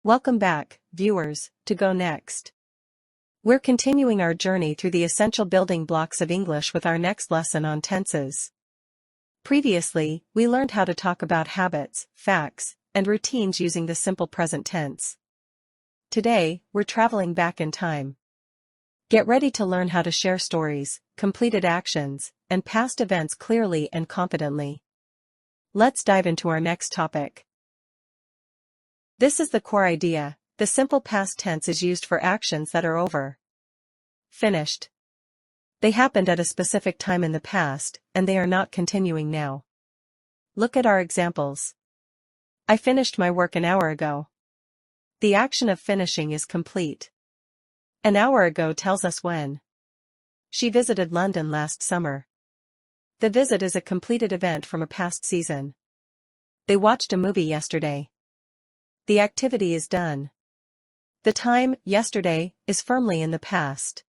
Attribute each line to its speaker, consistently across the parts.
Speaker 1: Welcome back, viewers, to Go Next. We're continuing our journey through the essential building blocks of English with our next lesson on tenses. Previously, we learned how to talk about habits, facts, and routines using the simple present tense. Today, we're traveling back in time. Get ready to learn how to share stories, completed actions, and past events clearly and confidently. Let's dive into our next topic. This is the core idea. The simple past tense is used for actions that are over. Finished. They happened at a specific time in the past, and they are not continuing now. Look at our examples. I finished my work an hour ago. The action of finishing is complete. An hour ago tells us when. She visited London last summer. The visit is a completed event from a past season. They watched a movie yesterday. The activity is done. The time, yesterday, is firmly in the past.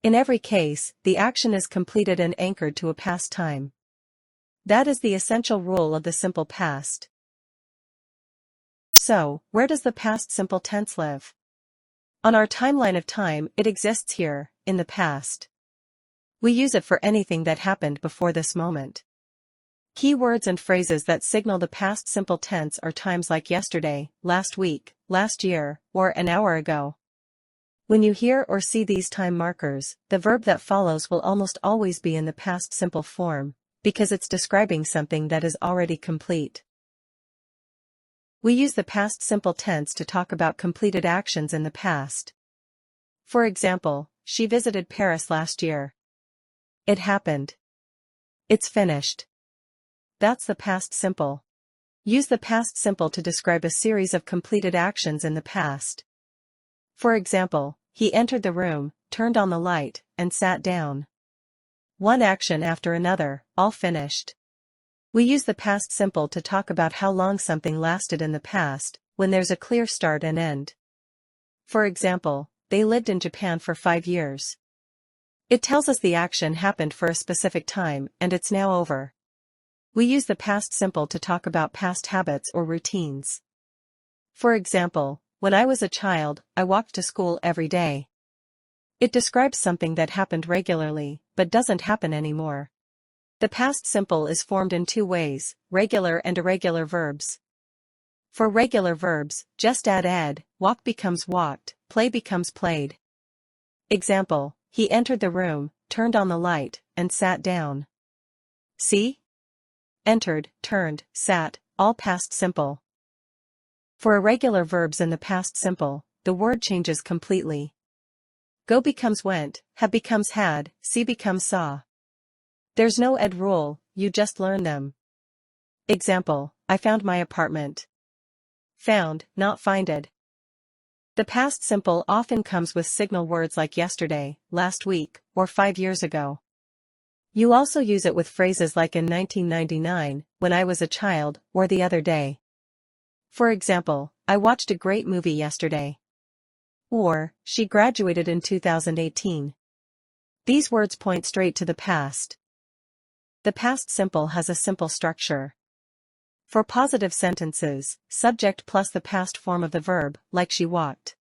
Speaker 1: In every case, the action is completed and anchored to a past time. That is the essential rule of the simple past. So, where does the past simple tense live? On our timeline of time, it exists here, in the past. We use it for anything that happened before this moment. Key words and phrases that signal the past simple tense are times like yesterday, last week, last year, or an hour ago. When you hear or see these time markers, the verb that follows will almost always be in the past simple form, because it's describing something that is already complete. We use the past simple tense to talk about completed actions in the past. For example, she visited Paris last year. It happened. It's finished. That's the past simple. Use the past simple to describe a series of completed actions in the past. For example, he entered the room, turned on the light, and sat down. One action after another, all finished. We use the past simple to talk about how long something lasted in the past, when there's a clear start and end. For example, they lived in Japan for 5 years. It tells us the action happened for a specific time and it's now over. We use the past simple to talk about past habits or routines. For example, when I was a child, I walked to school every day. It describes something that happened regularly, but doesn't happen anymore. The past simple is formed in two ways, regular and irregular verbs. For regular verbs, just add ed, walk becomes walked, play becomes played. Example, he entered the room, turned on the light, and sat down. See? Entered, turned, sat, all past simple. For irregular verbs in the past simple, the word changes completely. Go becomes went, have becomes had, see becomes saw. There's no ed rule, you just learn them. Example, I found my apartment. Found, not finded. The past simple often comes with signal words like yesterday, last week, or 5 years ago. You also use it with phrases like in 1999, when I was a child, or the other day. For example, I watched a great movie yesterday. Or, she graduated in 2018. These words point straight to the past. The past simple has a simple structure. For positive sentences, subject plus the past form of the verb, like she walked.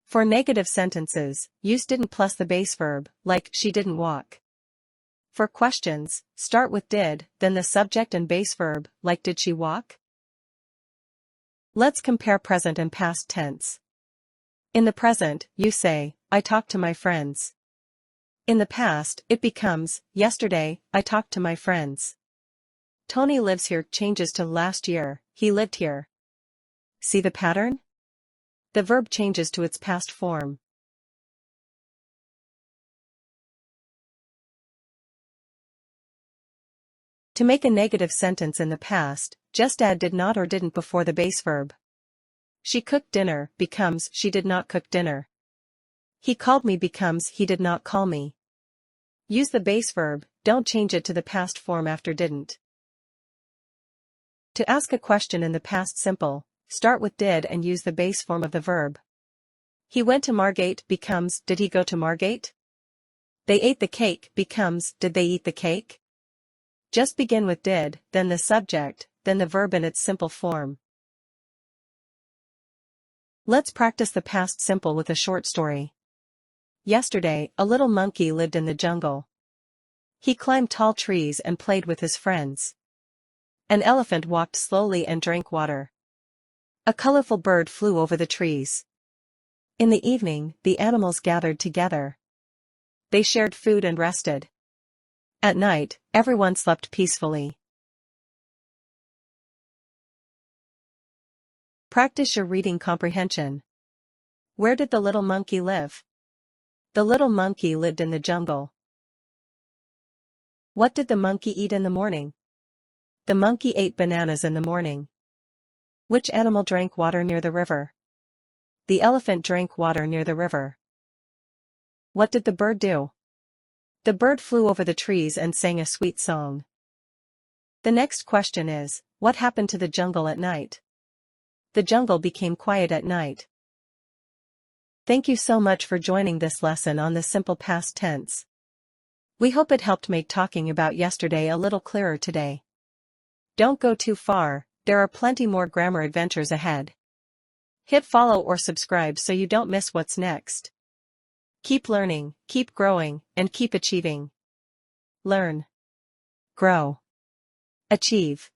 Speaker 1: For negative sentences, use didn't plus the base verb, like she didn't walk. For questions, start with did, then the subject and base verb, like did she walk? Let's compare present and past tense. In the present, you say, I talked to my friends. In the past, it becomes, yesterday, I talked to my friends. Tony lives here changes to last year, he lived here. See the pattern? The verb changes to its past form. To make a negative sentence in the past, just add did not or didn't before the base verb. She cooked dinner becomes she did not cook dinner. He called me becomes he did not call me. Use the base verb, don't change it to the past form after didn't. To ask a question in the past simple, start with did and use the base form of the verb. He went to Margate becomes did he go to Margate? They ate the cake becomes did they eat the cake? Just begin with did, then the subject, then the verb in its simple form. Let's practice the past simple with a short story. Yesterday, a little monkey lived in the jungle. He climbed tall trees and played with his friends. An elephant walked slowly and drank water. A colorful bird flew over the trees. In the evening, the animals gathered together. They shared food and rested. At night, everyone slept peacefully. Practice your reading comprehension. Where did the little monkey live? The little monkey lived in the jungle. What did the monkey eat in the morning? The monkey ate bananas in the morning. Which animal drank water near the river? The elephant drank water near the river. What did the bird do? The bird flew over the trees and sang a sweet song. The next question is, what happened to the jungle at night? The jungle became quiet at night. Thank you so much for joining this lesson on the simple past tense. We hope it helped make talking about yesterday a little clearer today. Don't go too far, there are plenty more grammar adventures ahead. Hit follow or subscribe so you don't miss what's next. Keep learning, keep growing, and keep achieving. Learn, grow, achieve.